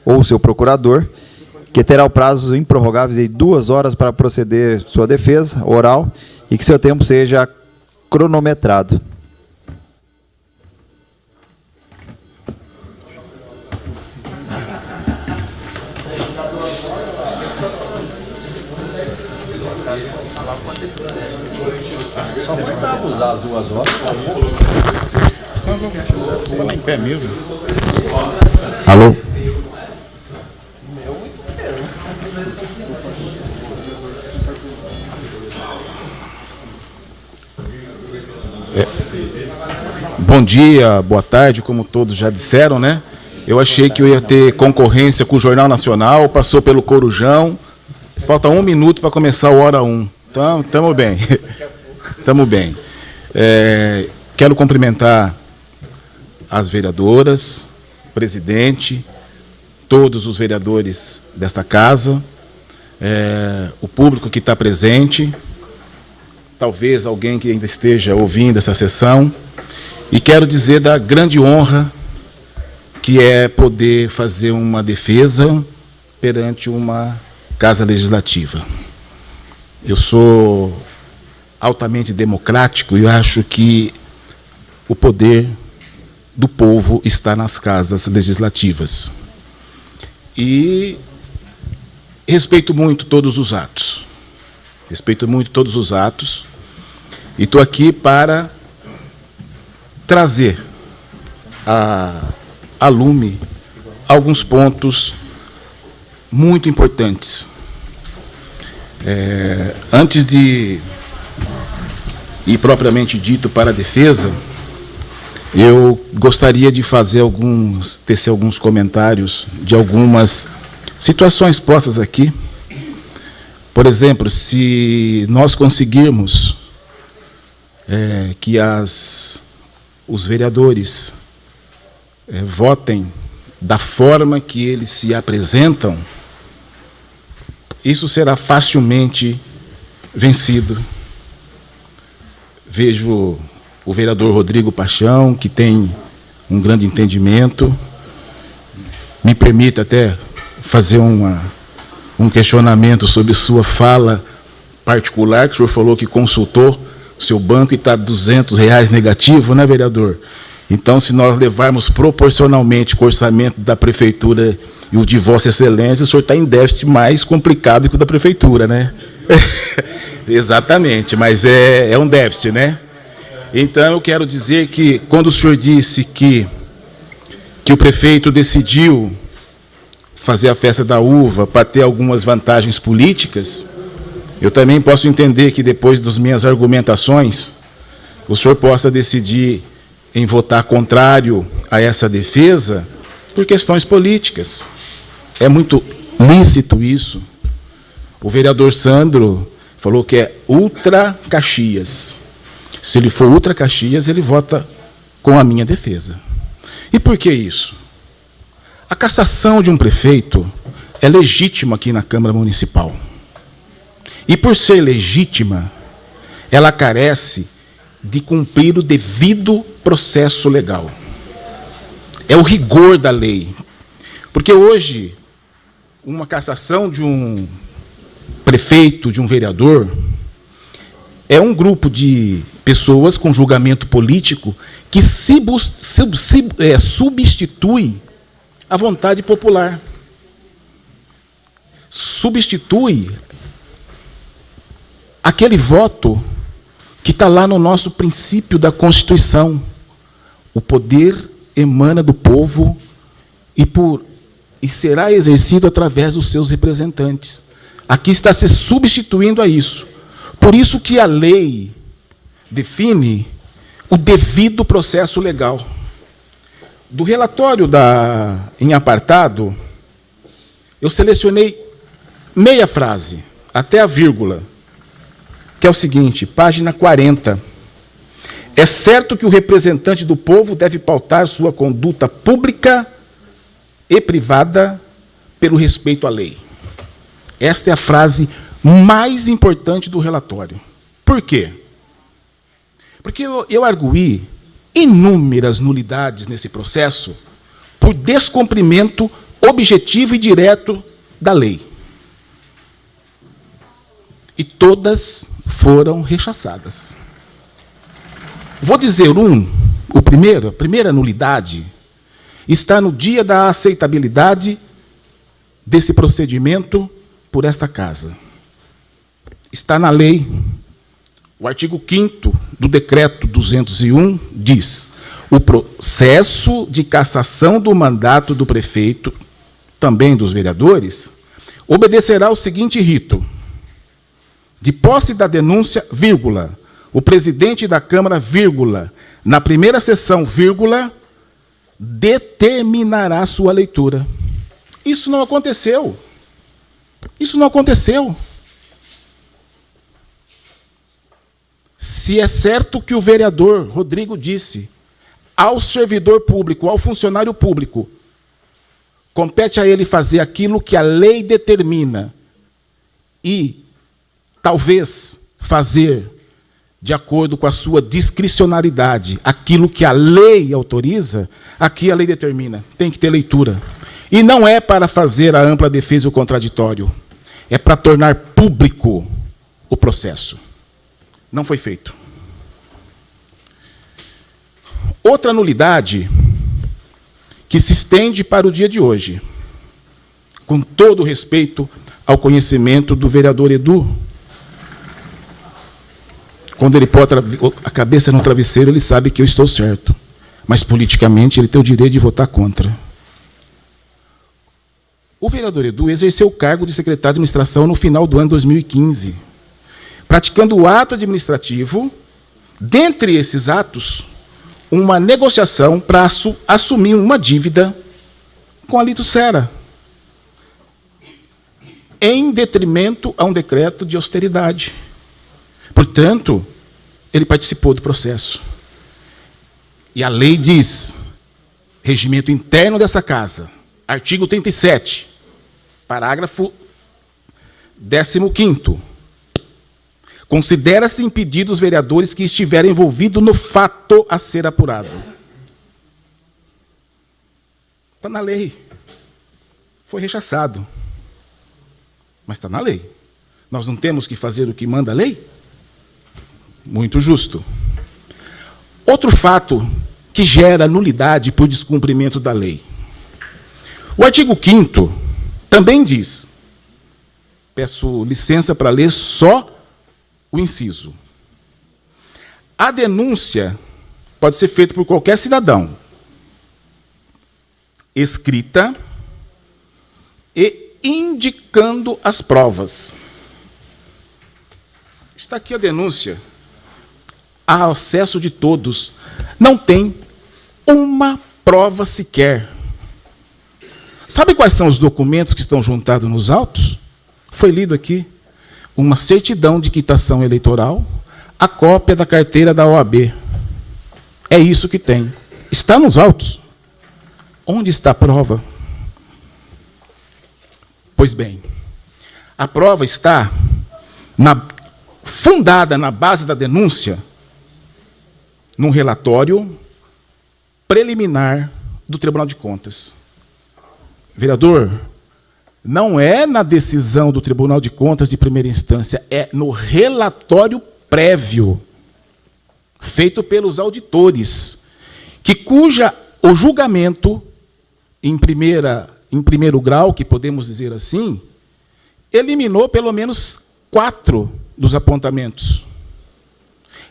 ou seu procurador, que terá o prazo improrrogável de 2 horas para proceder sua defesa oral e que seu tempo seja cronometrado. Só vai usar as 2 horas. Vou falar em pé mesmo. Alô? Bom dia, boa tarde, como todos já disseram, né? Eu achei que eu ia ter concorrência com o Jornal Nacional, passou pelo Corujão. Falta 1 minuto para começar o hora 1. Então, estamos bem. Estamos bem. Quero cumprimentar as vereadoras, presidente, todos os vereadores desta casa, o público que está presente, talvez alguém que ainda esteja ouvindo essa sessão, e quero dizer da grande honra que é poder fazer uma defesa perante uma Casa Legislativa. Eu sou altamente democrático e eu acho que o poder do povo está nas casas legislativas. E respeito muito todos os atos. Respeito muito todos os atos. E estou aqui para trazer a lume alguns pontos muito importantes. Antes de ir propriamente dito para a defesa, eu gostaria de tecer alguns comentários de algumas situações postas aqui. Por exemplo, se nós conseguirmos que os vereadores votem da forma que eles se apresentam, isso será facilmente vencido. Vejo o vereador Rodrigo Paixão, que tem um grande entendimento. Me permita até fazer um questionamento sobre sua fala particular, que o senhor falou que consultou o seu banco e está R$200 negativo, né, vereador? Então, se nós levarmos proporcionalmente com o orçamento da prefeitura e o de Vossa Excelência, o senhor está em déficit mais complicado que o da prefeitura, né? Exatamente, mas é um déficit, né? Então, eu quero dizer que, quando o senhor disse que o prefeito decidiu fazer a festa da uva para ter algumas vantagens políticas, eu também posso entender que, depois das minhas argumentações, o senhor possa decidir em votar contrário a essa defesa por questões políticas. É muito lícito isso. O vereador Sandro falou que é Ultra Caxias. Se ele for Ultra Caxias, ele vota com a minha defesa. E por que isso? A cassação de um prefeito é legítima aqui na Câmara Municipal. E por ser legítima, ela carece de cumprir o devido processo legal. É o rigor da lei. Porque hoje, uma cassação de um prefeito, de um vereador, é um grupo de pessoas com julgamento político que substitui a vontade popular. Substitui aquele voto que está lá no nosso princípio da Constituição. O poder emana do povo e será exercido através dos seus representantes. Aqui está se substituindo a isso. Por isso que a lei define o devido processo legal. Do relatório em apartado, eu selecionei meia frase, até a vírgula, que é o seguinte, página 40. É certo que o representante do povo deve pautar sua conduta pública e privada pelo respeito à lei. Esta é a frase mais importante do relatório. Por quê? Porque eu arguí inúmeras nulidades nesse processo por descumprimento objetivo e direto da lei. E todas foram rechaçadas. Vou dizer a primeira nulidade está no dia da aceitabilidade desse procedimento por esta casa. Está na lei. O artigo 5º do decreto 201 diz: o processo de cassação do mandato do prefeito, também dos vereadores, obedecerá ao seguinte rito: de posse da denúncia, vírgula, o presidente da Câmara, vírgula, na primeira sessão, vírgula, determinará sua leitura. Isso não aconteceu. Isso não aconteceu. Se é certo que o vereador Rodrigo disse ao servidor público, ao funcionário público, compete a ele fazer aquilo que a lei determina e talvez fazer de acordo com a sua discricionalidade aquilo que a lei autoriza, aqui a lei determina, tem que ter leitura. E não é para fazer a ampla defesa e o contraditório, é para tornar público o processo. Não foi feito. Outra nulidade que se estende para o dia de hoje, com todo respeito ao conhecimento do vereador Edu. Quando ele põe a cabeça no travesseiro, ele sabe que eu estou certo. Mas, politicamente, ele tem o direito de votar contra. O vereador Edu exerceu o cargo de secretário de administração no final do ano 2015, praticando o ato administrativo, dentre esses atos, uma negociação para assumir uma dívida com a Litucera, em detrimento a um decreto de austeridade. Portanto, ele participou do processo. E a lei diz, regimento interno dessa casa, artigo 37, parágrafo 15º, considera-se impedido os vereadores que estiverem envolvidos no fato a ser apurado. Está na lei. Foi rechaçado. Mas está na lei. Nós não temos que fazer o que manda a lei? Muito justo. Outro fato que gera nulidade por descumprimento da lei. O artigo 5º também diz, peço licença para ler só o inciso. A denúncia pode ser feita por qualquer cidadão, escrita e indicando as provas. Está aqui a denúncia. Há acesso de todos. Não tem uma prova sequer. Sabe quais são os documentos que estão juntados nos autos? Foi lido aqui. Uma certidão de quitação eleitoral, a cópia da carteira da OAB. É isso que tem. Está nos autos. Onde está a prova? Pois bem, a prova está fundada na base da denúncia, num relatório preliminar do Tribunal de Contas. Vereador, não é na decisão do Tribunal de Contas de primeira instância, é no relatório prévio, feito pelos auditores, cuja o julgamento, em primeiro grau, que podemos dizer assim, eliminou pelo menos 4 dos apontamentos.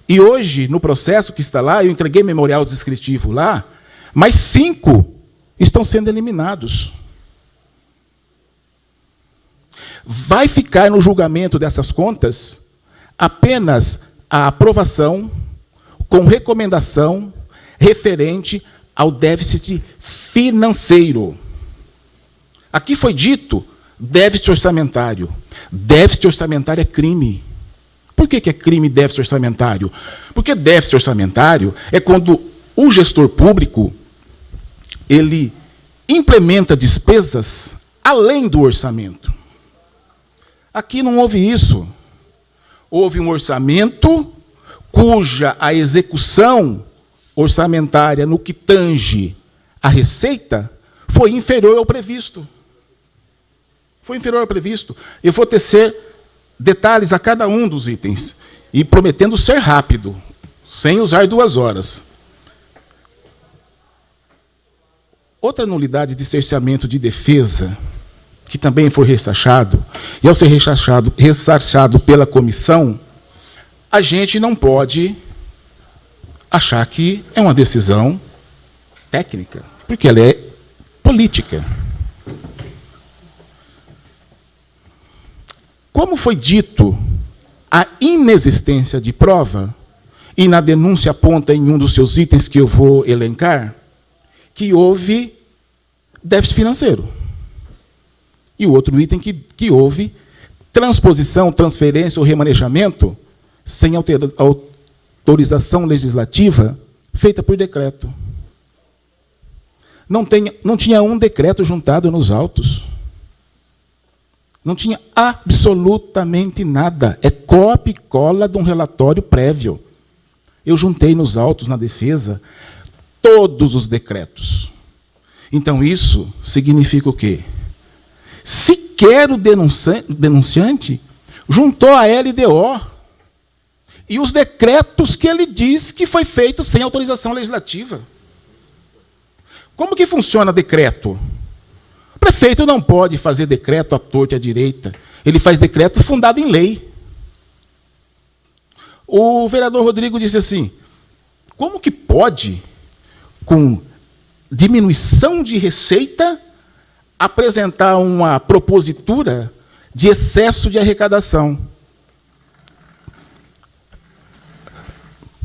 E hoje, no processo que está lá, eu entreguei memorial descritivo lá, mas 5 estão sendo eliminados. Vai ficar no julgamento dessas contas apenas a aprovação com recomendação referente ao déficit financeiro. Aqui foi dito déficit orçamentário. Déficit orçamentário é crime. Por que é crime déficit orçamentário? Porque déficit orçamentário é quando o gestor público ele implementa despesas além do orçamento. Aqui não houve isso. Houve um orçamento cuja a execução orçamentária no que tange a receita foi inferior ao previsto. Foi inferior ao previsto. Eu vou tecer detalhes a cada um dos itens, e prometendo ser rápido, sem usar 2 horas. Outra nulidade de cerceamento de defesa, que também foi ressarchado, e ao ser ressarchado pela comissão, a gente não pode achar que é uma decisão técnica, porque ela é política. Como foi dito, a inexistência de prova, e na denúncia aponta em um dos seus itens que eu vou elencar, que houve déficit financeiro. E o outro item que houve transposição, transferência ou remanejamento sem autorização legislativa feita por decreto. Não tinha um decreto juntado nos autos. Não tinha absolutamente nada. É cópia e cola de um relatório prévio. Eu juntei nos autos, na defesa, todos os decretos. Então, isso significa o quê? Sequer o denunciante juntou a LDO e os decretos que ele diz que foi feito sem autorização legislativa. Como que funciona decreto? O prefeito não pode fazer decreto à torta e à direita. Ele faz decreto fundado em lei. O vereador Rodrigo disse assim, como que pode, com diminuição de receita, apresentar uma propositura de excesso de arrecadação?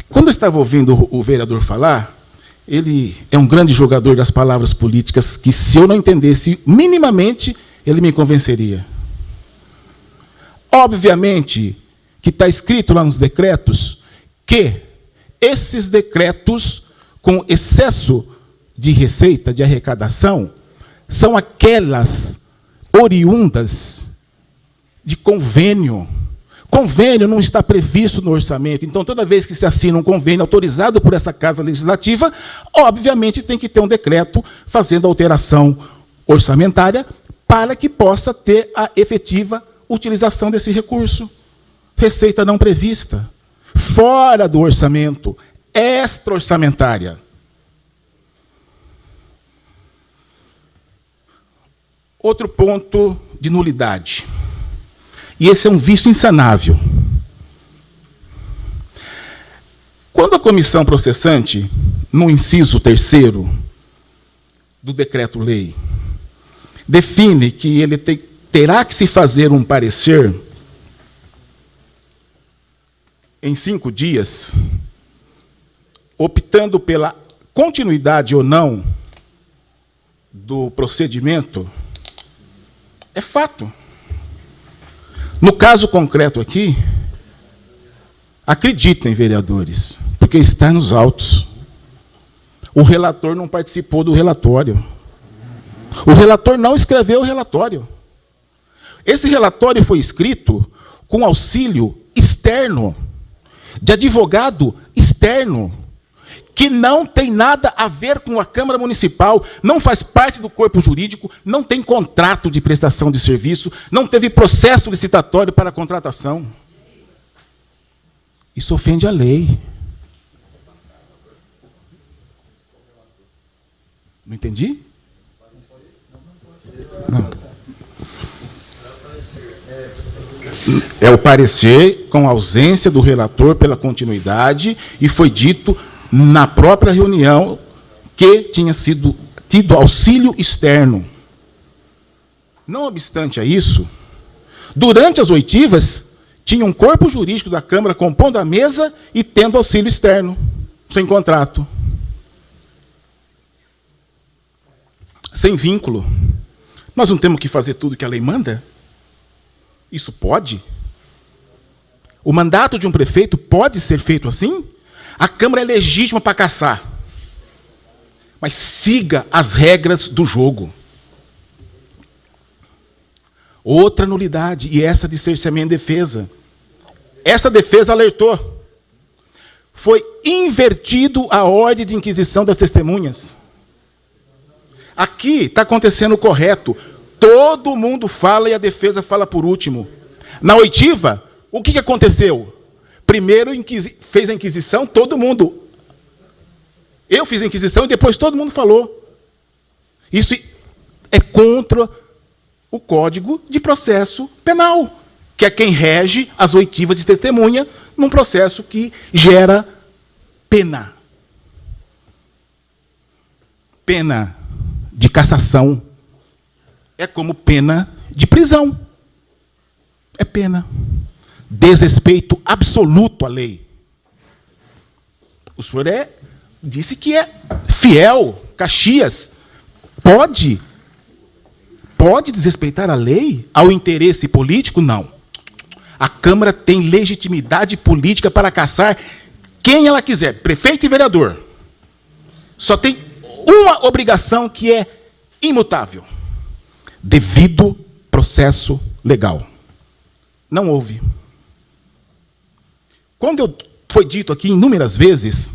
Quando eu estava ouvindo o vereador falar, ele é um grande jogador das palavras políticas que, se eu não entendesse minimamente, ele me convenceria. Obviamente que está escrito lá nos decretos que esses decretos com excesso de receita, de arrecadação, são aquelas oriundas de convênio. Convênio não está previsto no orçamento. Então, toda vez que se assina um convênio autorizado por essa Casa Legislativa, obviamente tem que ter um decreto fazendo alteração orçamentária para que possa ter a efetiva utilização desse recurso. Receita não prevista, fora do orçamento, extra-orçamentária. Outro ponto de nulidade. E esse é um vício insanável. Quando a comissão processante, no inciso 3º do decreto-lei, define que ele terá que se fazer um parecer em 5 dias, optando pela continuidade ou não do procedimento, é fato. No caso concreto aqui, acreditem, vereadores, porque está nos autos. O relator não participou do relatório. O relator não escreveu o relatório. Esse relatório foi escrito com auxílio externo, de advogado externo, que não tem nada a ver com a Câmara Municipal, não faz parte do corpo jurídico, não tem contrato de prestação de serviço, não teve processo licitatório para a contratação. Isso ofende a lei. Não entendi? Não. É o parecer com ausência do relator pela continuidade, e foi dito na própria reunião que tinha tido auxílio externo. Não obstante a isso, durante as oitivas, tinha um corpo jurídico da Câmara compondo a mesa e tendo auxílio externo, sem contrato. Sem vínculo. Nós não temos que fazer tudo que a lei manda? Isso pode? O mandato de um prefeito pode ser feito assim? A Câmara é legítima para caçar. Mas siga as regras do jogo. Outra nulidade, e essa de cerceamento de defesa. Essa defesa alertou. Foi invertido a ordem de inquisição das testemunhas. Aqui está acontecendo o correto. Todo mundo fala e a defesa fala por último. Na oitiva, o que aconteceu? Primeiro fez a inquisição, todo mundo. Eu fiz a inquisição e depois todo mundo falou. Isso é contra o Código de Processo Penal, que é quem rege as oitivas de testemunha num processo que gera pena. Pena de cassação é como pena de prisão. É pena. Desrespeito absoluto à lei. O senhor disse que é fiel. Caxias pode desrespeitar a lei ao interesse político? Não. A Câmara tem legitimidade política para cassar quem ela quiser, prefeito e vereador. Só tem uma obrigação que é imutável: devido processo legal. Não houve. Quando foi dito aqui inúmeras vezes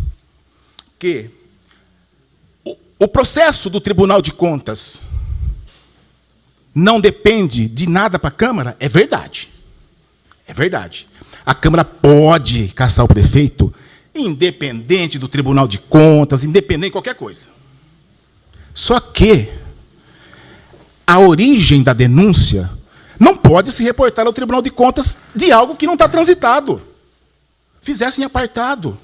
que o processo do Tribunal de Contas não depende de nada para a Câmara, é verdade. É verdade. A Câmara pode cassar o prefeito, independente do Tribunal de Contas, independente de qualquer coisa. Só que a origem da denúncia não pode se reportar ao Tribunal de Contas de algo que não está transitado. Fizessem apartado.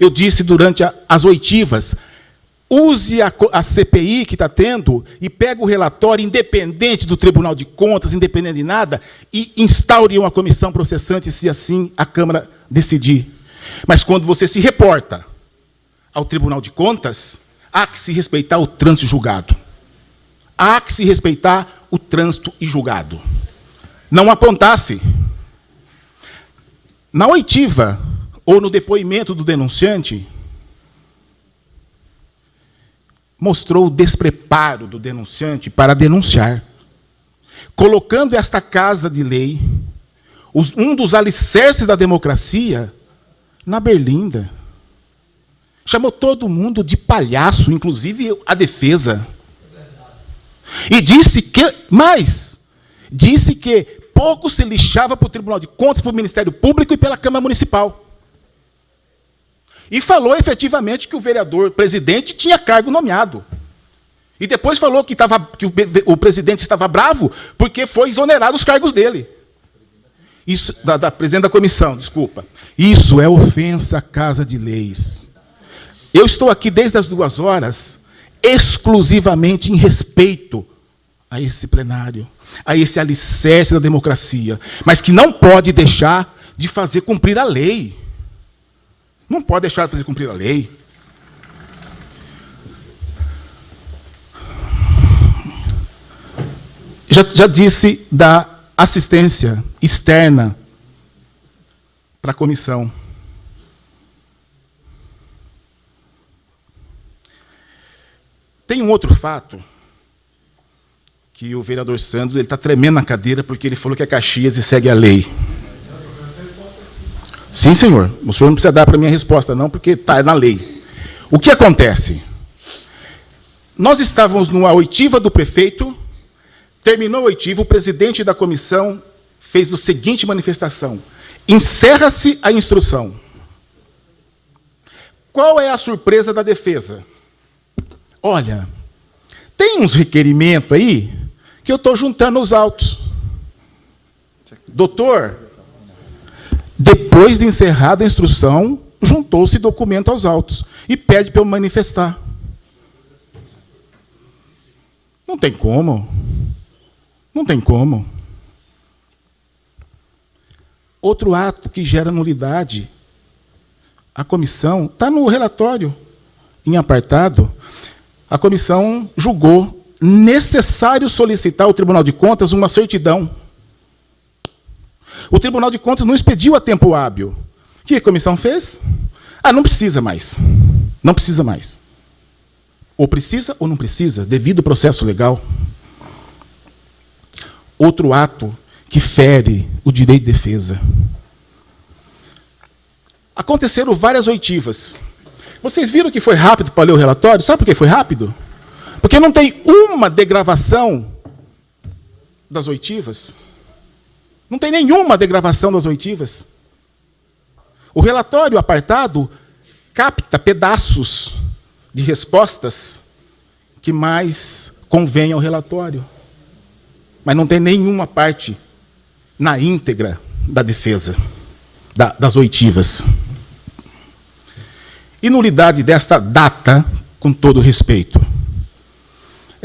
Eu disse durante as oitivas, use a CPI que está tendo e pega o relatório independente do Tribunal de Contas, independente de nada, e instaure uma comissão processante, se assim a Câmara decidir. Mas quando você se reporta ao Tribunal de Contas, há que se respeitar o trânsito julgado. Há que se respeitar o trânsito e julgado. Não apontasse. Na oitiva, ou no depoimento do denunciante, mostrou o despreparo do denunciante para denunciar, colocando esta casa de lei, um dos alicerces da democracia, na berlinda. Chamou todo mundo de palhaço, inclusive a defesa. E disse que pouco se lixava para o Tribunal de Contas, para o Ministério Público e pela Câmara Municipal. E falou efetivamente que o vereador presidente tinha cargo nomeado. E depois falou que o presidente estava bravo porque foi exonerado os cargos dele. Isso, da presidente da comissão, desculpa. Isso é ofensa à Casa de Leis. Eu estou aqui desde as 2 horas, exclusivamente em respeito a esse plenário, a esse alicerce da democracia, mas que não pode deixar de fazer cumprir a lei. Não pode deixar de fazer cumprir a lei. Já disse da assistência externa para a comissão. Tem um outro fato que o vereador Sandro está tremendo na cadeira porque ele falou que é Caxias e segue a lei. Sim, senhor. O senhor não precisa dar para mim a resposta, não, porque está na lei. O que acontece? Nós estávamos numa oitiva do prefeito, terminou a oitiva, o presidente da comissão fez a seguinte manifestação: encerra-se a instrução. Qual é a surpresa da defesa? Olha, tem uns requerimentos aí que eu estou juntando os autos. Doutor, depois de encerrada a instrução, juntou-se documento aos autos e pede para eu manifestar. Não tem como. Não tem como. Outro ato que gera nulidade. A comissão, está no relatório, em apartado, a comissão julgou necessário solicitar ao Tribunal de Contas uma certidão. O Tribunal de Contas não expediu a tempo hábil. O que a comissão fez? Não precisa mais. Não precisa mais. Ou precisa ou não precisa, devido ao processo legal. Outro ato que fere o direito de defesa. Aconteceram várias oitivas. Vocês viram que foi rápido para ler o relatório? Sabe por que foi rápido? Porque não tem uma degravação das oitivas. Não tem nenhuma degravação das oitivas. O relatório apartado capta pedaços de respostas que mais convém ao relatório. Mas não tem nenhuma parte na íntegra da defesa, das oitivas. E nulidade desta data, com todo respeito.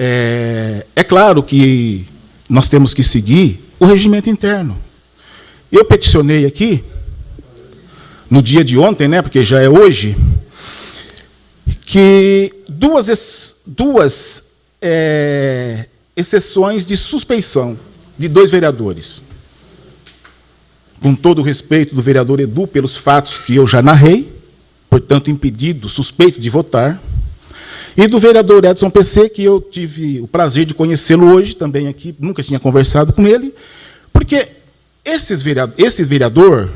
É claro que nós temos que seguir o regimento interno. Eu peticionei aqui, no dia de ontem, né, porque já é hoje, que duas exceções de suspeição de 2 vereadores. Com todo o respeito do vereador Edu pelos fatos que eu já narrei, portanto impedido, suspeito de votar, e do vereador Edson PC, que eu tive o prazer de conhecê-lo hoje, também aqui, nunca tinha conversado com ele, porque esse vereador,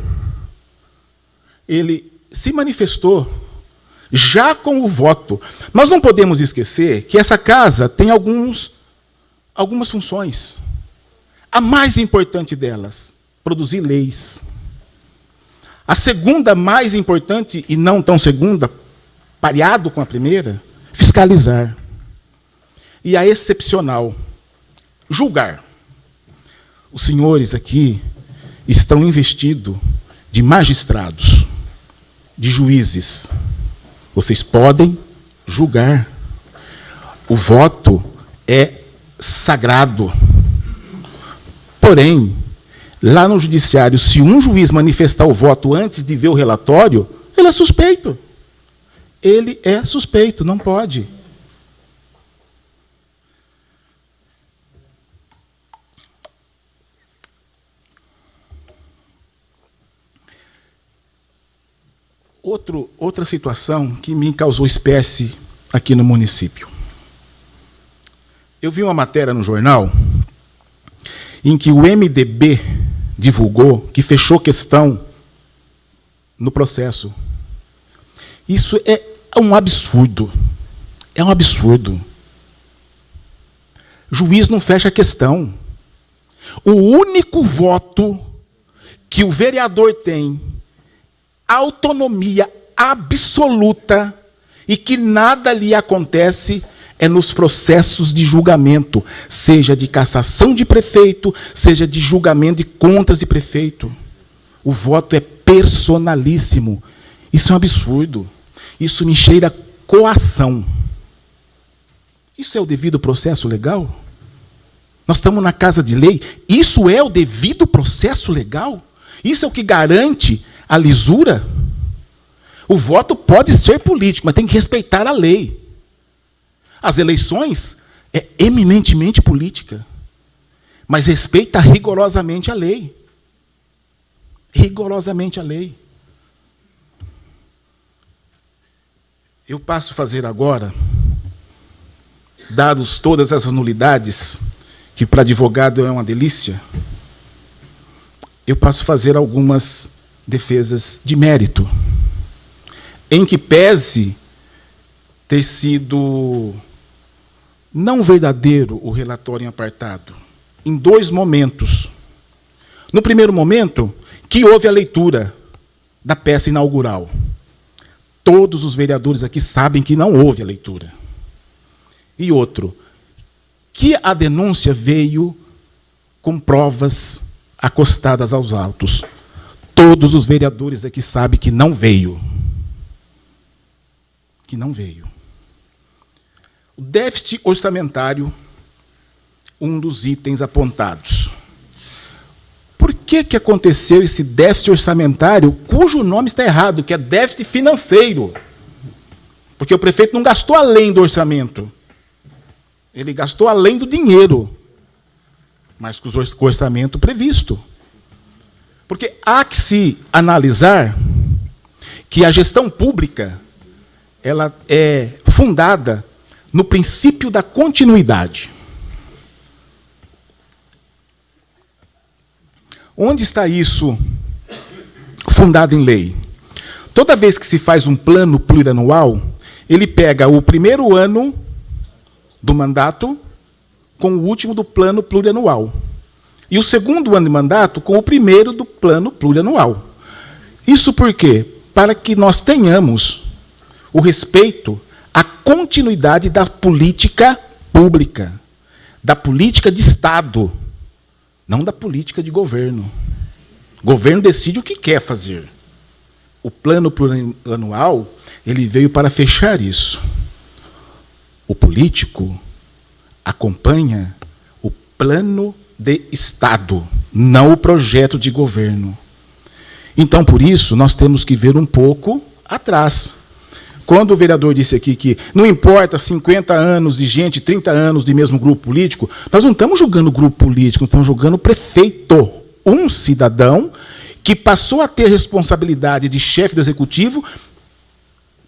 ele se manifestou já com o voto. Nós não podemos esquecer que essa casa tem algumas funções. A mais importante delas, produzir leis. A segunda mais importante, e não tão segunda, pareado com a primeira, fiscalizar. E a excepcional, julgar. Os senhores aqui estão investidos de magistrados, de juízes. Vocês podem julgar. O voto é sagrado. Porém, lá no judiciário, se um juiz manifestar o voto antes de ver o relatório, ele é suspeito. Ele é suspeito, não pode. Outra situação que me causou espécie aqui no município. Eu vi uma matéria no jornal em que o MDB divulgou que fechou questão no processo. Isso é um absurdo. É um absurdo. Juiz não fecha questão. O único voto que o vereador tem, autonomia absoluta, e que nada lhe acontece, é nos processos de julgamento, seja de cassação de prefeito, seja de julgamento de contas de prefeito. O voto é personalíssimo. Isso é um absurdo. Isso me cheira coação. Isso é o devido processo legal? Nós estamos na casa de lei. Isso é o devido processo legal? Isso é o que garante a lisura? O voto pode ser político, mas tem que respeitar a lei. As eleições é eminentemente política, mas respeita rigorosamente a lei. Rigorosamente a lei. Eu passo a fazer agora, dados todas essas nulidades, que para advogado é uma delícia, eu passo a fazer algumas defesas de mérito, em que pese ter sido não verdadeiro o relatório em apartado, em 2 momentos. No primeiro momento, que houve a leitura da peça inaugural. Todos os vereadores aqui sabem que não houve a leitura. E outro, que a denúncia veio com provas acostadas aos autos. Todos os vereadores aqui sabem que não veio. Que não veio. O déficit orçamentário, um dos itens apontados. Por que aconteceu esse déficit orçamentário, cujo nome está errado, que é déficit financeiro? Porque o prefeito não gastou além do orçamento. Ele gastou além do dinheiro, mas com o orçamento previsto. Porque há que se analisar que a gestão pública ela é fundada no princípio da continuidade. Onde está isso fundado em lei? Toda vez que se faz um plano plurianual, ele pega o primeiro ano do mandato com o último do plano plurianual. E o segundo ano de mandato com o primeiro do plano plurianual. Isso por quê? Para que nós tenhamos o respeito à continuidade da política pública, da política de Estado, não da política de governo. O governo decide o que quer fazer. O plano plurianual, ele veio para fechar isso. O político acompanha o plano de Estado, não o projeto de governo. Então, por isso, nós temos que ver um pouco atrás. Quando o vereador disse aqui que não importa 50 anos de gente, 30 anos de mesmo grupo político, nós não estamos julgando o grupo político, nós estamos julgando o prefeito, um cidadão que passou a ter responsabilidade de chefe do executivo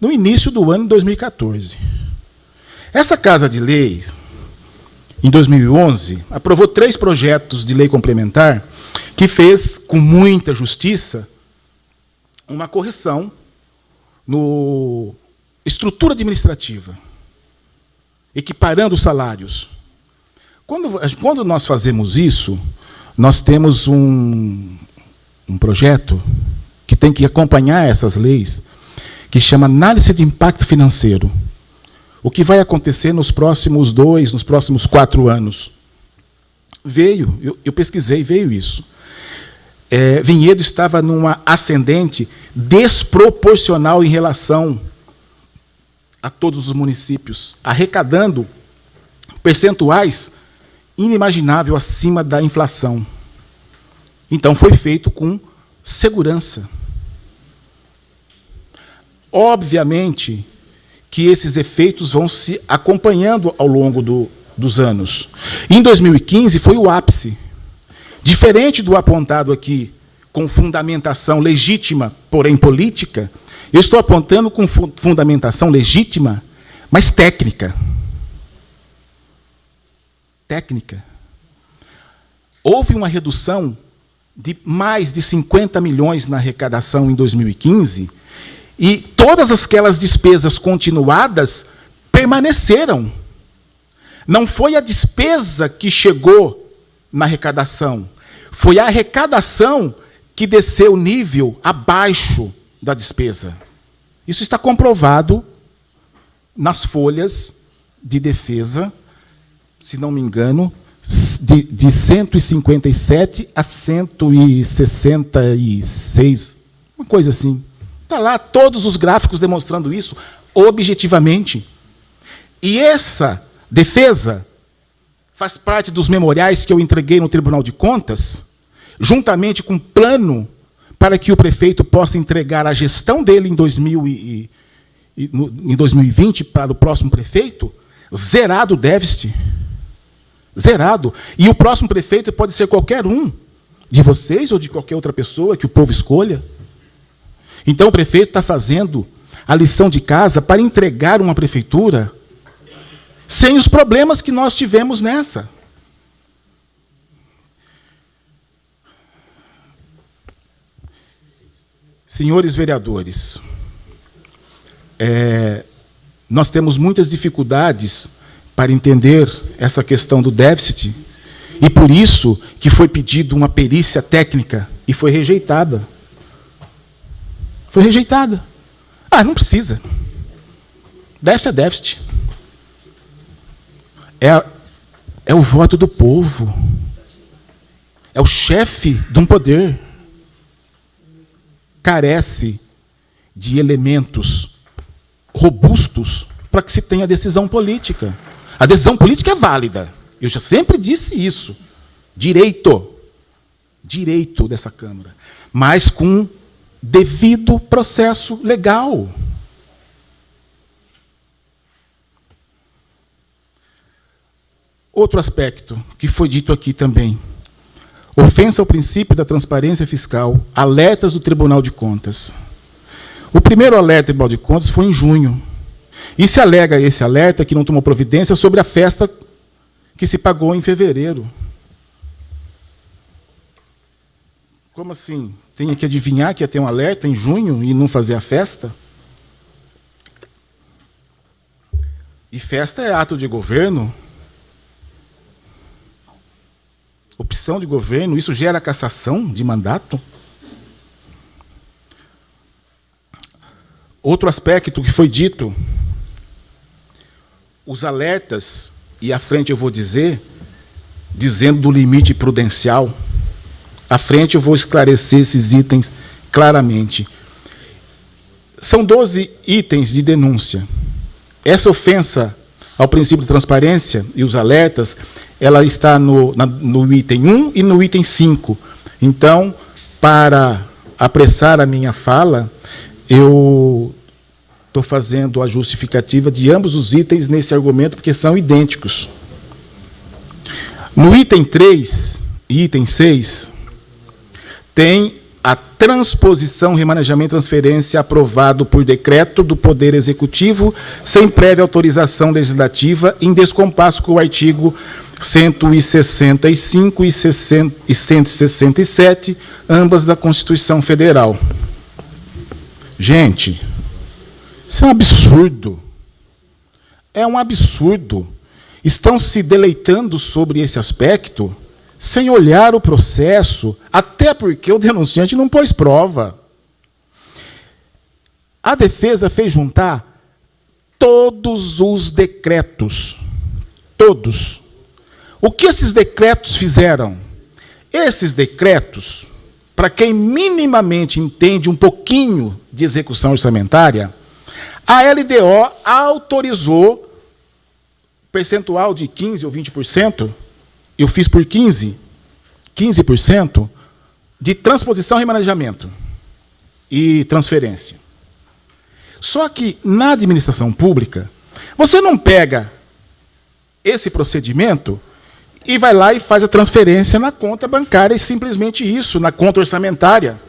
no início do ano de 2014. Essa Casa de Leis, em 2011, aprovou 3 projetos de lei complementar que fez, com muita justiça, uma correção no estrutura administrativa, equiparando os salários. Quando nós fazemos isso, nós temos um projeto que tem que acompanhar essas leis, que chama análise de impacto financeiro. O que vai acontecer nos próximos 2, nos próximos 4 anos? Eu pesquisei, veio isso. Vinhedo estava numa ascendente desproporcional em relação a todos os municípios, arrecadando percentuais inimaginável acima da inflação. Então, foi feito com segurança. Obviamente que esses efeitos vão se acompanhando ao longo dos anos. Em 2015, foi o ápice. Diferente do apontado aqui, com fundamentação legítima, porém política, eu estou apontando com fundamentação legítima, mas técnica. Técnica. Houve uma redução de mais de 50 milhões na arrecadação em 2015, e todas aquelas despesas continuadas permaneceram. Não foi a despesa que chegou na arrecadação, foi a arrecadação que desceu o nível abaixo da despesa. Isso está comprovado nas folhas de defesa, se não me engano, de 157 a 166, uma coisa assim. Está lá todos os gráficos demonstrando isso objetivamente. E essa defesa faz parte dos memoriais que eu entreguei no Tribunal de Contas, juntamente com um plano para que o prefeito possa entregar a gestão dele em 2020 para o próximo prefeito, zerado o déficit. Zerado. E o próximo prefeito pode ser qualquer um de vocês ou de qualquer outra pessoa que o povo escolha. Então, o prefeito está fazendo a lição de casa para entregar uma prefeitura sem os problemas que nós tivemos nessa. Senhores vereadores, nós temos muitas dificuldades para entender essa questão do déficit, e por isso que foi pedido uma perícia técnica e foi rejeitada. Foi rejeitada. Não precisa. Déficit é déficit. É o voto do povo. É o chefe de um poder. Carece de elementos robustos para que se tenha decisão política. A decisão política é válida. Eu já sempre disse isso. Direito dessa Câmara. Mas com devido processo legal. Outro aspecto que foi dito aqui também. Ofensa ao princípio da transparência fiscal, alertas do Tribunal de Contas. O primeiro alerta do Tribunal de Contas foi em junho. E se alega esse alerta que não tomou providência sobre a festa que se pagou em fevereiro. Como assim? Tem que adivinhar que ia ter um alerta em junho e não fazer a festa? E festa é ato de governo. Opção de governo, isso gera cassação de mandato? Outro aspecto que foi dito, os alertas, e à frente eu vou dizer, dizendo do limite prudencial, à frente eu vou esclarecer esses itens claramente. São 12 itens de denúncia. Essa ofensa ao princípio de transparência e os alertas, ela está no item 1 e no item 5. Então, para apressar a minha fala, eu estou fazendo a justificativa de ambos os itens nesse argumento, porque são idênticos. No item 3 e item 6, tem a transposição, remanejamento e transferência aprovado por decreto do Poder Executivo, sem prévia autorização legislativa, em descompasso com o artigo 165 e 167, ambas da Constituição Federal. Gente, isso é um absurdo. É um absurdo. Estão se deleitando sobre esse aspecto sem olhar o processo, até porque o denunciante não pôs prova. A defesa fez juntar todos os decretos. Todos. O que esses decretos fizeram? Esses decretos, para quem minimamente entende um pouquinho de execução orçamentária, a LDO autorizou percentual de 15% ou 20%, eu fiz por 15% de transposição, remanejamento e transferência. Só que, na administração pública, você não pega esse procedimento e vai lá e faz a transferência na conta bancária, e simplesmente isso, na conta orçamentária.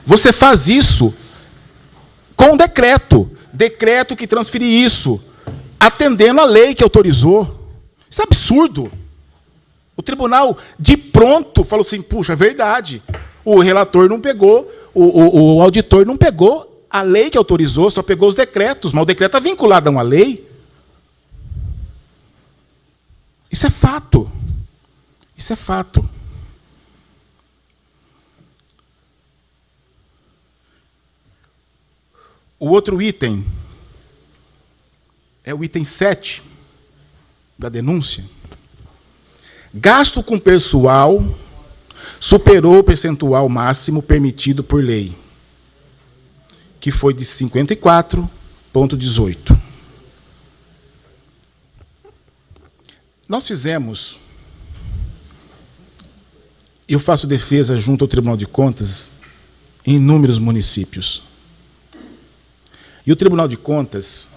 Você faz isso com decreto que transfere isso, atendendo a lei que autorizou. Isso é absurdo. O tribunal, de pronto, falou assim, puxa, é verdade, o relator não pegou, o auditor não pegou a lei que autorizou, só pegou os decretos, mas o decreto está vinculado a uma lei. Isso é fato. Isso é fato. O outro item é o item 7 da denúncia. Gasto com pessoal superou o percentual máximo permitido por lei, que foi de 54,18%. Nós fizemos, eu faço defesa junto ao Tribunal de Contas em inúmeros municípios. E o Tribunal de Contas,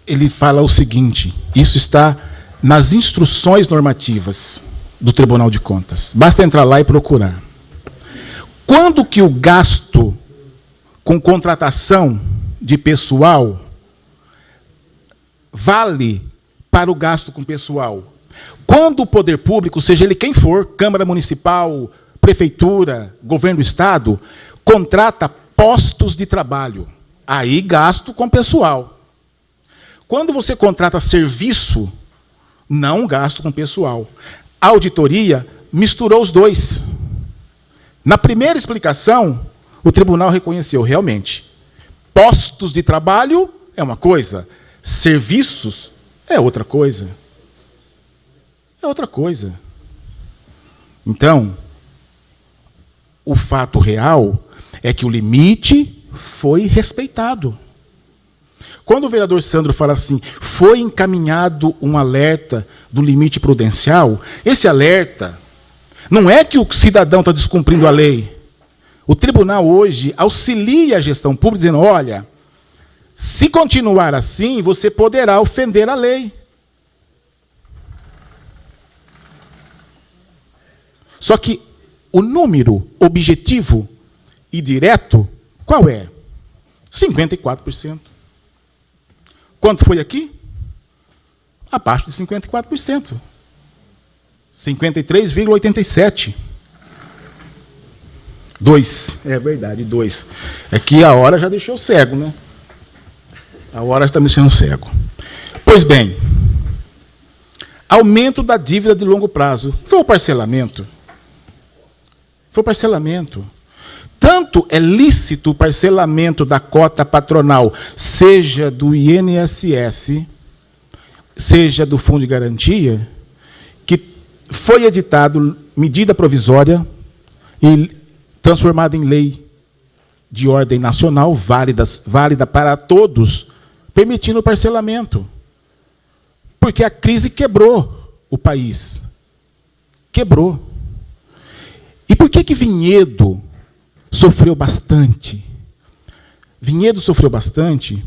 ele fala o seguinte, isso está nas instruções normativas do Tribunal de Contas. Basta entrar lá e procurar. Quando que o gasto com contratação de pessoal vale para o gasto com pessoal? Quando o poder público, seja ele quem for, Câmara Municipal, Prefeitura, Governo do Estado, contrata postos de trabalho, aí gasto com pessoal. Quando você contrata serviço, não gasto com pessoal. A auditoria misturou os dois. Na primeira explicação, o tribunal reconheceu realmente. Postos de trabalho é uma coisa, serviços é outra coisa. É outra coisa. Então, o fato real é que o limite foi respeitado. Quando o vereador Sandro fala assim, foi encaminhado um alerta do limite prudencial, esse alerta não é que o cidadão está descumprindo a lei. O tribunal hoje auxilia a gestão pública dizendo, olha, se continuar assim, você poderá ofender a lei. Só que o número objetivo e direto, qual é? 54%. Quanto foi aqui? Abaixo de 54%. 53,87%. 2. É verdade, 2. É que a hora já deixou cego, né? A hora está me deixando cego. Pois bem, aumento da dívida de longo prazo. Foi o parcelamento. Foi o parcelamento. Tanto é lícito o parcelamento da cota patronal, seja do INSS, seja do Fundo de Garantia, que foi editado medida provisória e transformada em lei de ordem nacional, válida para todos, permitindo o parcelamento. Porque a crise quebrou o país. Quebrou. E por que Vinhedo sofreu bastante? Vinhedo sofreu bastante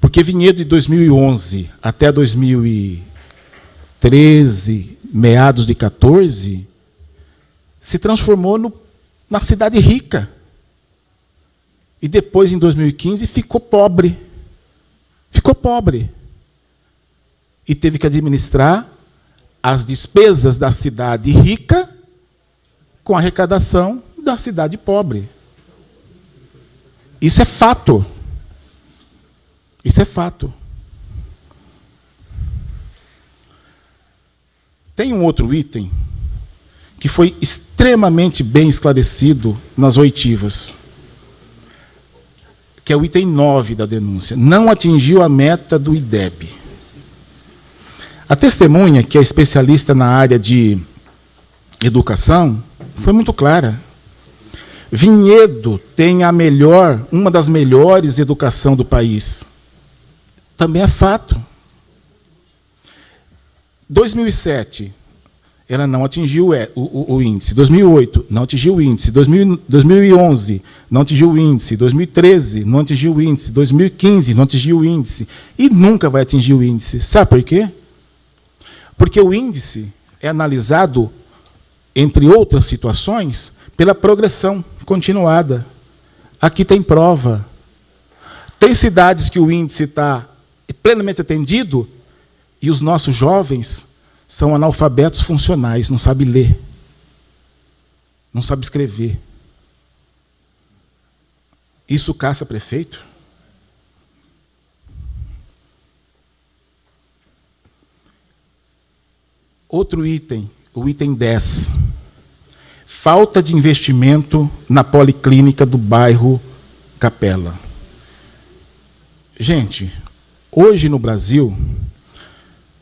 porque Vinhedo de 2011 até 2013, meados de 14, se transformou na cidade rica. E depois, em 2015, ficou pobre. Ficou pobre. E teve que administrar as despesas da cidade rica com a arrecadação da cidade pobre. Isso é fato. Isso é fato. Tem um outro item que foi extremamente bem esclarecido nas oitivas, que é o item 9 da denúncia. Não atingiu a meta do IDEB. A testemunha, que é especialista na área de educação, foi muito clara. Vinhedo tem uma das melhores educação do país. Também é fato. 2007, ela não atingiu o índice. 2008, não atingiu o índice. 2011, não atingiu o índice. 2013, não atingiu o índice. 2015, não atingiu o índice. E nunca vai atingir o índice. Sabe por quê? Porque o índice é analisado, entre outras situações, pela progressão continuada. Aqui tem prova. Tem cidades que o índice está plenamente atendido e os nossos jovens são analfabetos funcionais, não sabem ler, não sabem escrever. Isso caça prefeito? Outro item, o item 10. Falta de investimento na policlínica do bairro Capela. Gente, hoje no Brasil,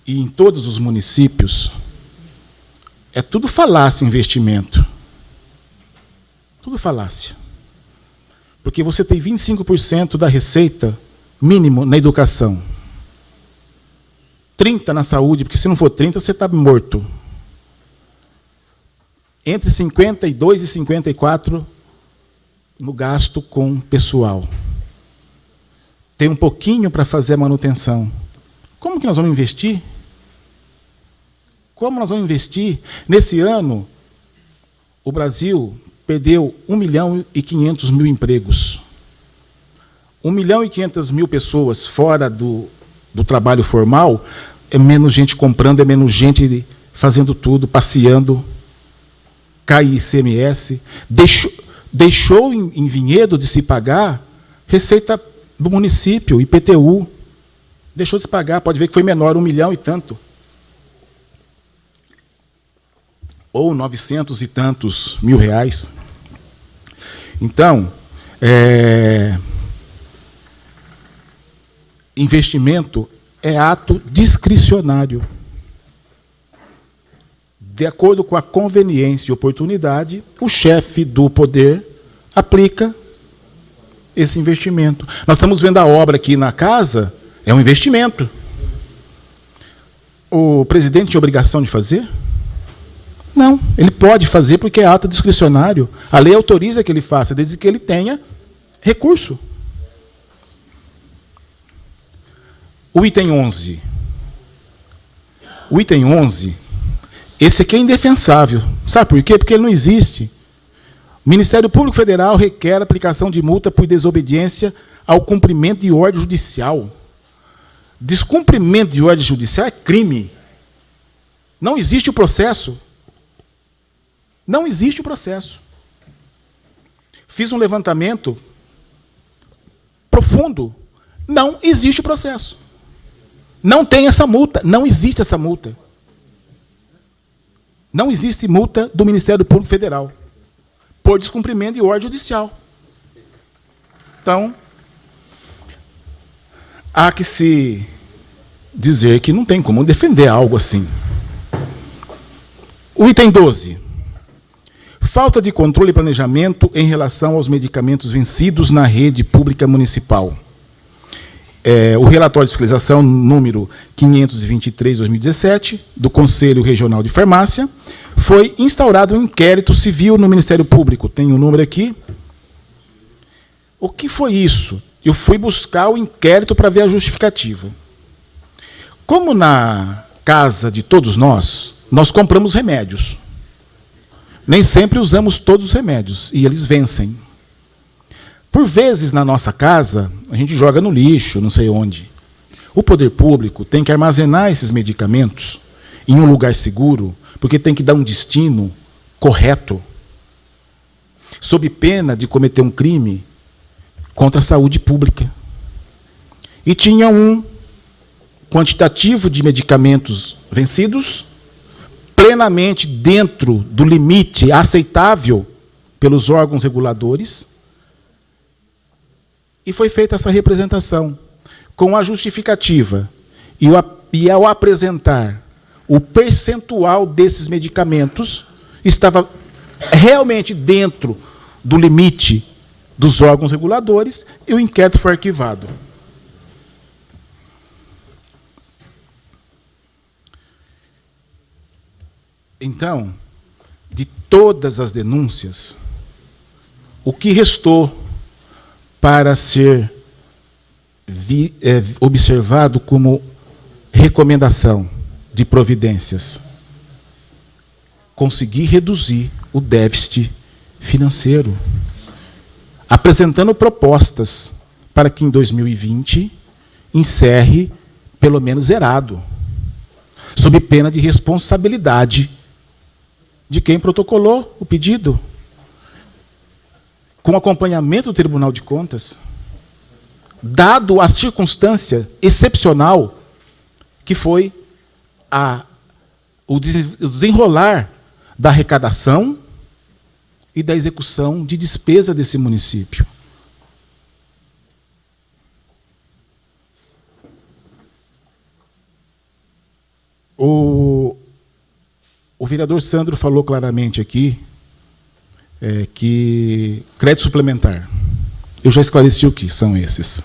e em todos os municípios, é tudo falácia investimento. Tudo falácia. Porque você tem 25% da receita mínimo na educação. 30% na saúde, porque se não for 30%, você está morto. Entre 52% e 54% no gasto com pessoal. Tem um pouquinho para fazer a manutenção. Como que nós vamos investir? Como nós vamos investir? Nesse ano, o Brasil perdeu 1.500.000 empregos. 1.500.000 pessoas fora do trabalho formal, é menos gente comprando, é menos gente fazendo tudo, passeando, cai ICMS. Deixou em Vinhedo de se pagar receita do município, IPTU. Deixou de se pagar, pode ver que foi menor, 1 milhão e tanto. Ou 900 e tantos mil reais. Então, investimento é ato discricionário. De acordo com a conveniência e oportunidade, o chefe do poder aplica esse investimento. Nós estamos vendo a obra aqui na casa, é um investimento. O presidente tinha obrigação de fazer? Não, ele pode fazer porque é ato discricionário. A lei autoriza que ele faça, desde que ele tenha recurso. O item 11. O item 11, esse aqui é indefensável. Sabe por quê? Porque ele não existe. O Ministério Público Federal requer a aplicação de multa por desobediência ao cumprimento de ordem judicial. Descumprimento de ordem judicial é crime. Não existe o processo. Não existe o processo. Fiz um levantamento profundo Não existe o processo. Não tem essa multa, não existe essa multa. Não existe multa do Ministério Público Federal por descumprimento de ordem judicial. Então, há que se dizer que não tem como defender algo assim. O item 12. Falta de controle e planejamento em relação aos medicamentos vencidos na rede pública municipal. O relatório de fiscalização número 523/2017, do Conselho Regional de Farmácia, foi instaurado um inquérito civil no Ministério Público. Tem o número aqui. O que foi isso? Eu fui buscar o inquérito para ver a justificativa. Como na casa de todos nós compramos remédios. Nem sempre usamos todos os remédios, e eles vencem. Por vezes, na nossa casa, a gente joga no lixo, não sei onde. O poder público tem que armazenar esses medicamentos em um lugar seguro, porque tem que dar um destino correto, sob pena de cometer um crime contra a saúde pública. E tinha um quantitativo de medicamentos vencidos, plenamente dentro do limite aceitável pelos órgãos reguladores, e foi feita essa representação com a justificativa. E ao apresentar o percentual desses medicamentos, estava realmente dentro do limite dos órgãos reguladores, e o inquérito foi arquivado. Então, de todas as denúncias, o que restou para ser observado como recomendação de providências? Conseguir reduzir o déficit financeiro, apresentando propostas para que em 2020 encerre pelo menos zerado, sob pena de responsabilidade de quem protocolou o pedido, com acompanhamento do Tribunal de Contas, dado a circunstância excepcional que foi o desenrolar da arrecadação e da execução de despesa desse município. O vereador Sandro falou claramente aqui que crédito suplementar, eu já esclareci o que são esses.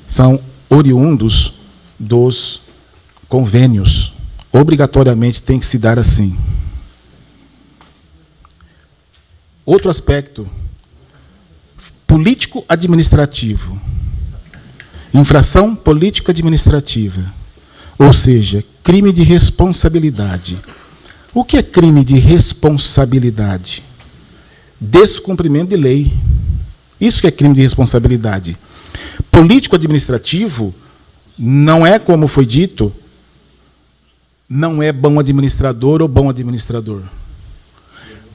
São oriundos dos convênios. Obrigatoriamente tem que se dar assim. Outro aspecto, político-administrativo. Infração político-administrativa. Ou seja, crime de responsabilidade. O que é crime de responsabilidade? Descumprimento de lei. Isso que é crime de responsabilidade. Político-administrativo não é, como foi dito, não é bom administrador ou bom administrador.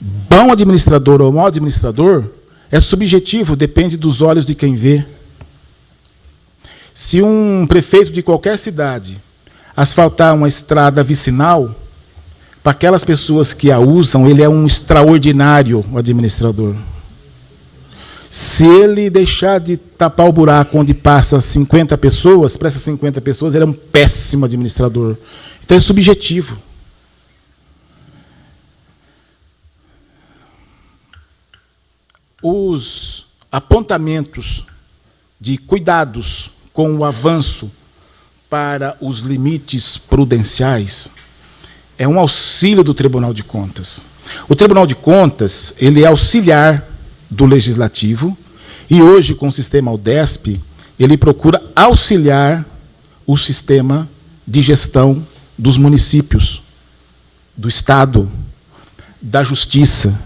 Bom administrador ou mau administrador é subjetivo, depende dos olhos de quem vê. Se um prefeito de qualquer cidade asfaltar uma estrada vicinal, para aquelas pessoas que a usam, ele é um extraordinário administrador. Se ele deixar de tapar o buraco onde passa 50 pessoas, para essas 50 pessoas, ele é um péssimo administrador. Então é subjetivo. Os apontamentos de cuidados com o avanço para os limites prudenciais é um auxílio do Tribunal de Contas. O Tribunal de Contas, ele é auxiliar do Legislativo, e hoje, com o sistema UDESP, ele procura auxiliar o sistema de gestão dos municípios, do Estado, da Justiça,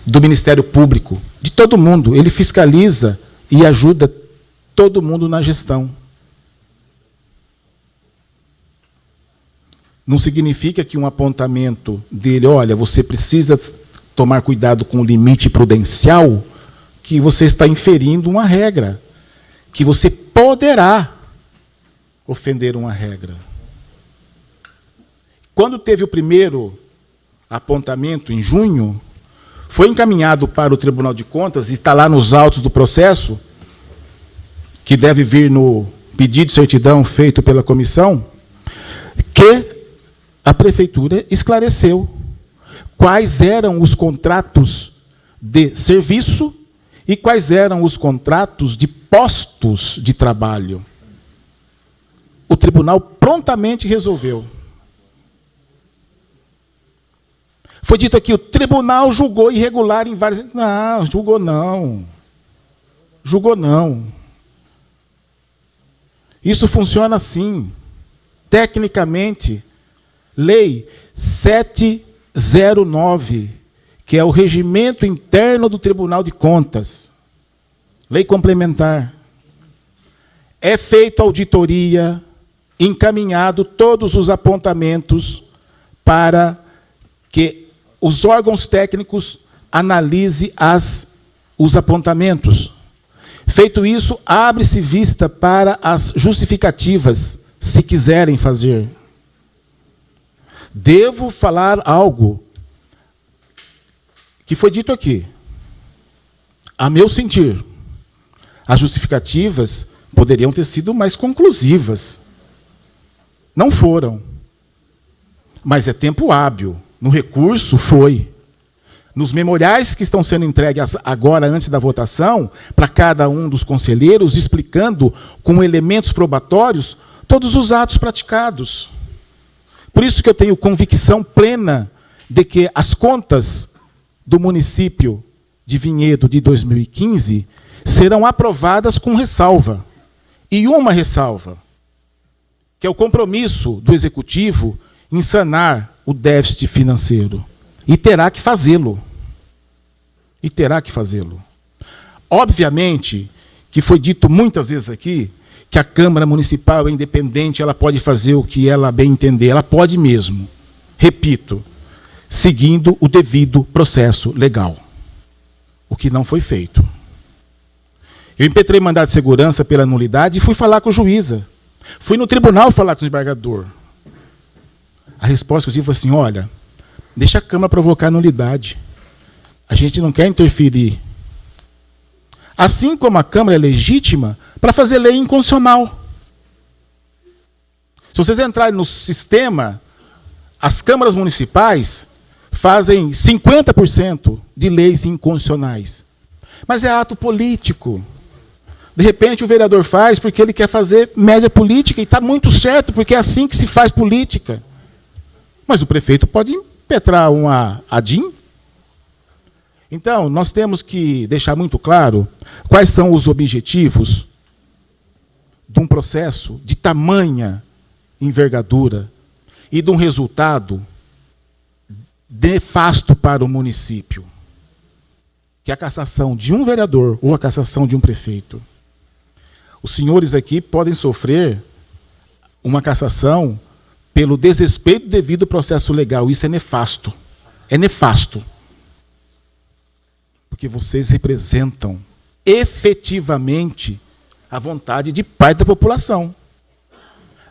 do Ministério Público, de todo mundo. Ele fiscaliza e ajuda todo mundo na gestão. Não significa que um apontamento dele, olha, você precisa tomar cuidado com o limite prudencial, que você está inferindo uma regra, que você poderá ofender uma regra. Quando teve o primeiro apontamento, em junho, foi encaminhado para o Tribunal de Contas, e está lá nos autos do processo, que deve vir no pedido de certidão feito pela comissão, que a prefeitura esclareceu quais eram os contratos de serviço e quais eram os contratos de postos de trabalho. O tribunal prontamente resolveu. Foi dito aqui, o tribunal julgou irregular em várias... Não, julgou não. Julgou não. Isso funciona assim. Tecnicamente, Lei 709, que é o regimento interno do Tribunal de Contas, lei complementar, é feita auditoria, encaminhado todos os apontamentos para que os órgãos técnicos analisem os apontamentos. Feito isso, abre-se vista para as justificativas, se quiserem fazer. Devo falar algo que foi dito aqui. A meu sentir, as justificativas poderiam ter sido mais conclusivas. Não foram. Mas é tempo hábil. No recurso, foi. Nos memoriais que estão sendo entregues agora, antes da votação, para cada um dos conselheiros, explicando com elementos probatórios todos os atos praticados. Por isso que eu tenho convicção plena de que as contas do município de Vinhedo de 2015 serão aprovadas com ressalva. E uma ressalva, que é o compromisso do Executivo em sanar o déficit financeiro. E terá que fazê-lo. E terá que fazê-lo. Obviamente, que foi dito muitas vezes aqui, que a Câmara Municipal é independente, ela pode fazer o que ela bem entender, ela pode mesmo. Repito, seguindo o devido processo legal. O que não foi feito. Eu impetrei mandado de segurança pela nulidade e fui falar com o juíza. Fui no tribunal falar com o desembargador. A resposta que eu tive foi assim, olha, deixa a Câmara provocar a nulidade. A gente não quer interferir. Assim como a Câmara é legítima para fazer lei inconstitucional. Se vocês entrarem no sistema, as câmaras municipais fazem 50% de leis inconstitucionais. Mas é ato político. De repente o vereador faz porque ele quer fazer média política, e está muito certo, porque é assim que se faz política. Mas o prefeito pode impetrar uma ADIM. Então, nós temos que deixar muito claro quais são os objetivos de um processo de tamanha envergadura e de um resultado nefasto para o município, que é a cassação de um vereador ou a cassação de um prefeito. Os senhores aqui podem sofrer uma cassação pelo desrespeito devido ao processo legal. Isso é nefasto. É nefasto. Porque vocês representam efetivamente a vontade de parte da população.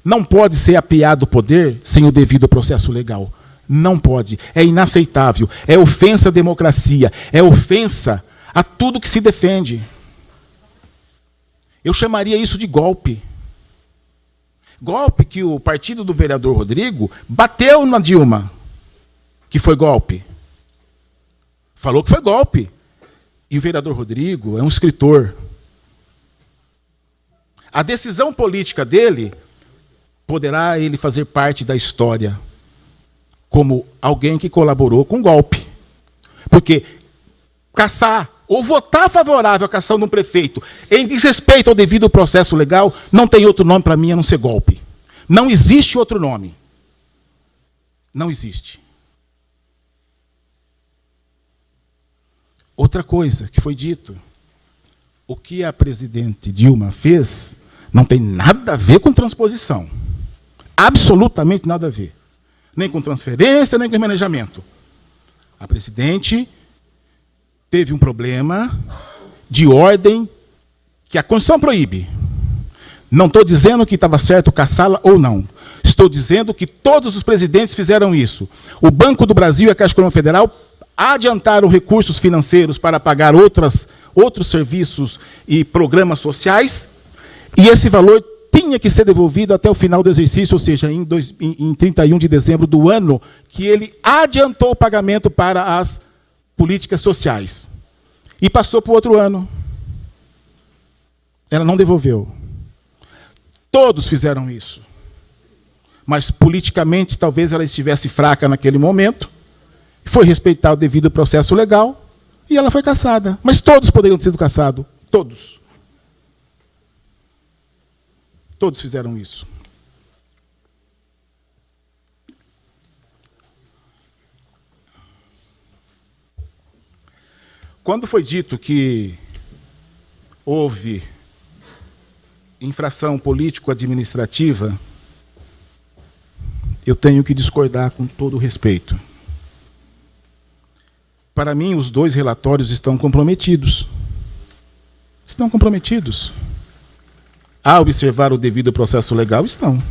Não pode ser apiado o poder sem o devido processo legal. Não pode. É inaceitável. É ofensa à democracia. É ofensa a tudo que se defende. Eu chamaria isso de golpe. Golpe que o partido do vereador Rodrigo bateu na Dilma. Que foi golpe. Falou que foi golpe. E o vereador Rodrigo é um escritor. A decisão política dele poderá ele fazer parte da história como alguém que colaborou com golpe. Porque caçar ou votar favorável à cassação de um prefeito em desrespeito ao devido processo legal não tem outro nome para mim a não ser golpe. Não existe outro nome. Não existe. Outra coisa que foi dito, o que a presidente Dilma fez não tem nada a ver com transposição. Absolutamente nada a ver. Nem com transferência, nem com manejamento. A presidente teve um problema de ordem que a Constituição proíbe. Não estou dizendo que estava certo caçá-la ou não. Estou dizendo que todos os presidentes fizeram isso. O Banco do Brasil e a Caixa Econômica Federal adiantaram recursos financeiros para pagar outros serviços e programas sociais, e esse valor tinha que ser devolvido até o final do exercício, ou seja, em 31 de dezembro do ano, que ele adiantou o pagamento para as políticas sociais. E passou para o outro ano. Ela não devolveu. Todos fizeram isso. Mas politicamente talvez ela estivesse fraca naquele momento, foi respeitar o devido processo legal e ela foi cassada. Mas todos poderiam ter sido caçados. Todos. Todos fizeram isso. Quando foi dito que houve infração político-administrativa, eu tenho que discordar com todo o respeito. Para mim, os dois relatórios estão comprometidos. Estão comprometidos. A observar o devido processo legal, estão.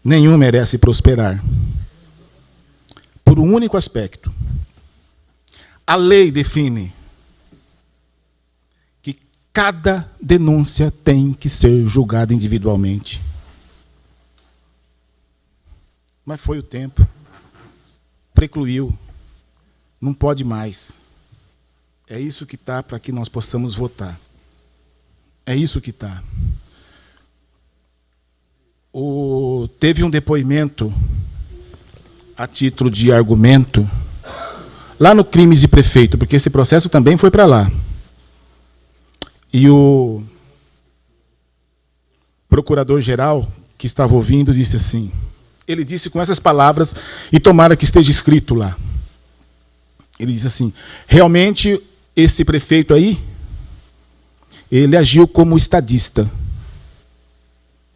Nenhum merece prosperar. Por um único aspecto. A lei define que cada denúncia tem que ser julgada individualmente. Mas foi o tempo. Precluiu. Não pode mais. É isso que está para que nós possamos votar. É isso que está. Teve um depoimento a título de argumento lá no Crimes de Prefeito, porque esse processo também foi para lá. E o procurador-geral que estava ouvindo disse assim, ele disse com essas palavras, e tomara que esteja escrito lá. Ele disse assim, realmente esse prefeito aí, ele agiu como estadista.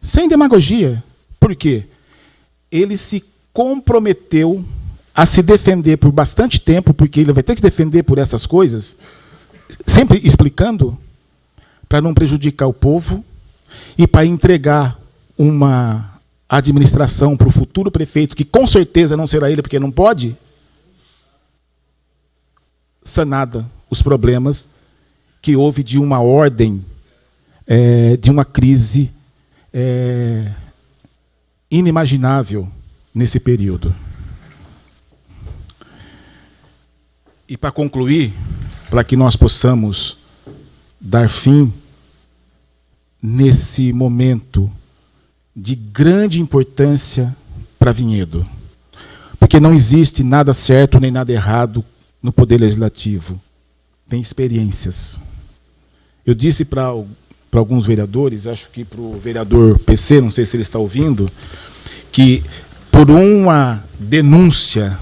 Sem demagogia. Por quê? Ele se comprometeu a se defender por bastante tempo, porque ele vai ter que se defender por essas coisas, sempre explicando, para não prejudicar o povo e para entregar uma administração para o futuro prefeito, que com certeza não será ele, porque não pode, sanada os problemas que houve de uma ordem, de uma crise inimaginável nesse período. E para concluir, para que nós possamos dar fim nesse momento de grande importância para Vinhedo, porque não existe nada certo nem nada errado no Poder Legislativo. Tem experiências. Eu disse para alguns vereadores, acho que para o vereador PC, não sei se ele está ouvindo, que por uma denúncia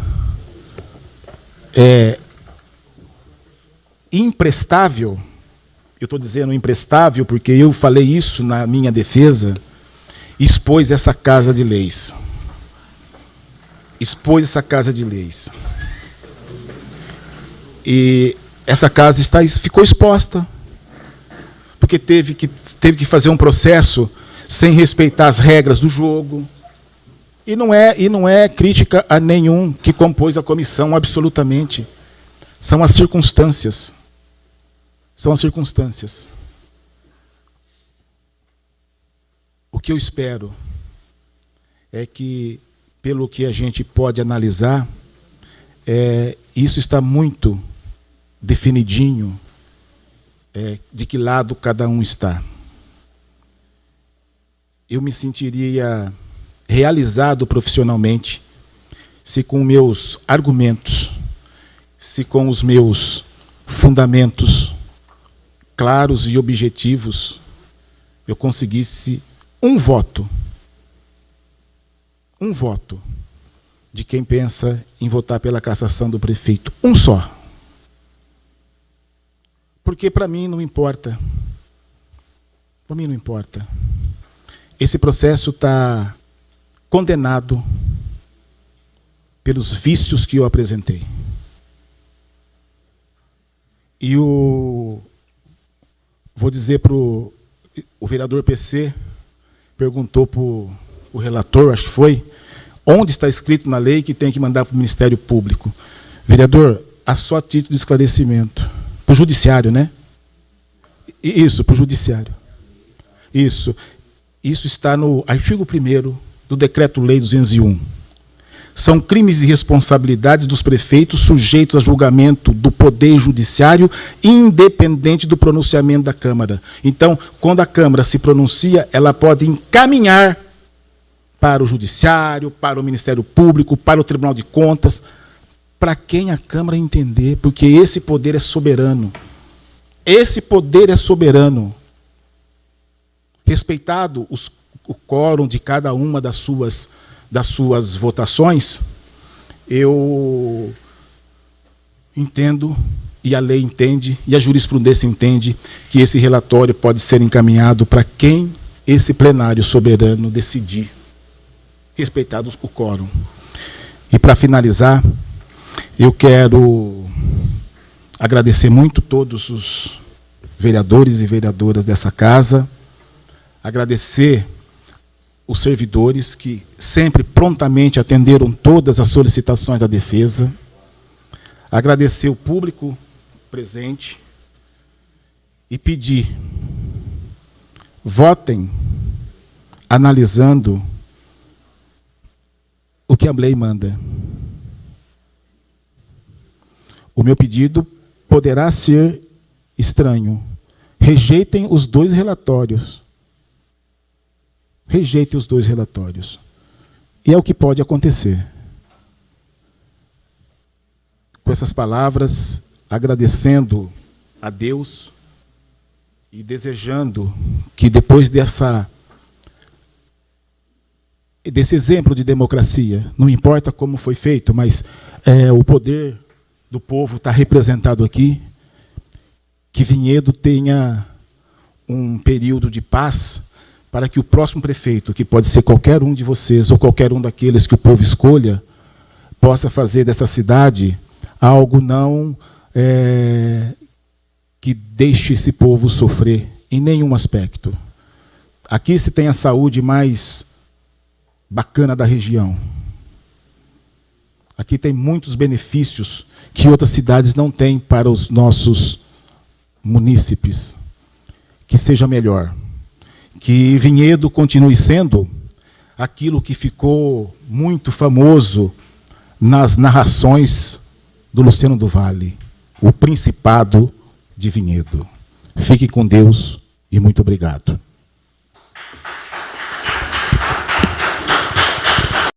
imprestável, eu estou dizendo imprestável porque eu falei isso na minha defesa, expôs essa Casa de Leis. Expôs essa Casa de Leis. E essa casa ficou exposta, porque teve que fazer um processo sem respeitar as regras do jogo. E não é crítica a nenhum que compôs a comissão, absolutamente. São as circunstâncias. São as circunstâncias. O que eu espero é que, pelo que a gente pode analisar, isso está muito definidinho de que lado cada um está. Eu me sentiria realizado profissionalmente se com meus argumentos, se com os meus fundamentos claros e objetivos, eu conseguisse um voto de quem pensa em votar pela cassação do prefeito. Um só. Porque para mim não importa. Para mim não importa. Esse processo está condenado pelos vícios que eu apresentei. E vou dizer para o vereador PC, perguntou para o relator, acho que foi, onde está escrito na lei que tem que mandar para o Ministério Público. Vereador, a só título de esclarecimento. Para o judiciário, né? Isso, para o judiciário. Isso está no artigo 1º do Decreto-Lei 201. São crimes e responsabilidades dos prefeitos sujeitos a julgamento do Poder Judiciário, independente do pronunciamento da Câmara. Então, quando a Câmara se pronuncia, ela pode encaminhar para o Judiciário, para o Ministério Público, para o Tribunal de Contas, para quem a Câmara entender, porque esse poder é soberano. Esse poder é soberano. Respeitado o quórum de cada uma das suas votações, eu entendo, e a lei entende, e a jurisprudência entende, que esse relatório pode ser encaminhado para quem esse plenário soberano decidir, respeitado o quórum. E, para finalizar, eu quero agradecer muito todos os vereadores e vereadoras dessa casa, agradecer os servidores que sempre prontamente atenderam todas as solicitações da defesa, agradecer o público presente e pedir, votem analisando o que a lei manda. O meu pedido poderá ser estranho. Rejeitem os 2 relatórios. Rejeitem os 2 relatórios. E é o que pode acontecer. Com essas palavras, agradecendo a Deus e desejando que depois desse exemplo de democracia, não importa como foi feito, mas o poder do povo está representado aqui, que Vinhedo tenha um período de paz para que o próximo prefeito, que pode ser qualquer um de vocês ou qualquer um daqueles que o povo escolha, possa fazer dessa cidade algo não que deixe esse povo sofrer em nenhum aspecto. Aqui se tem a saúde mais bacana da região. Aqui tem muitos benefícios que outras cidades não têm para os nossos munícipes. Que seja melhor. Que Vinhedo continue sendo aquilo que ficou muito famoso nas narrações do Luciano do Vale, o Principado de Vinhedo. Fique com Deus e muito obrigado.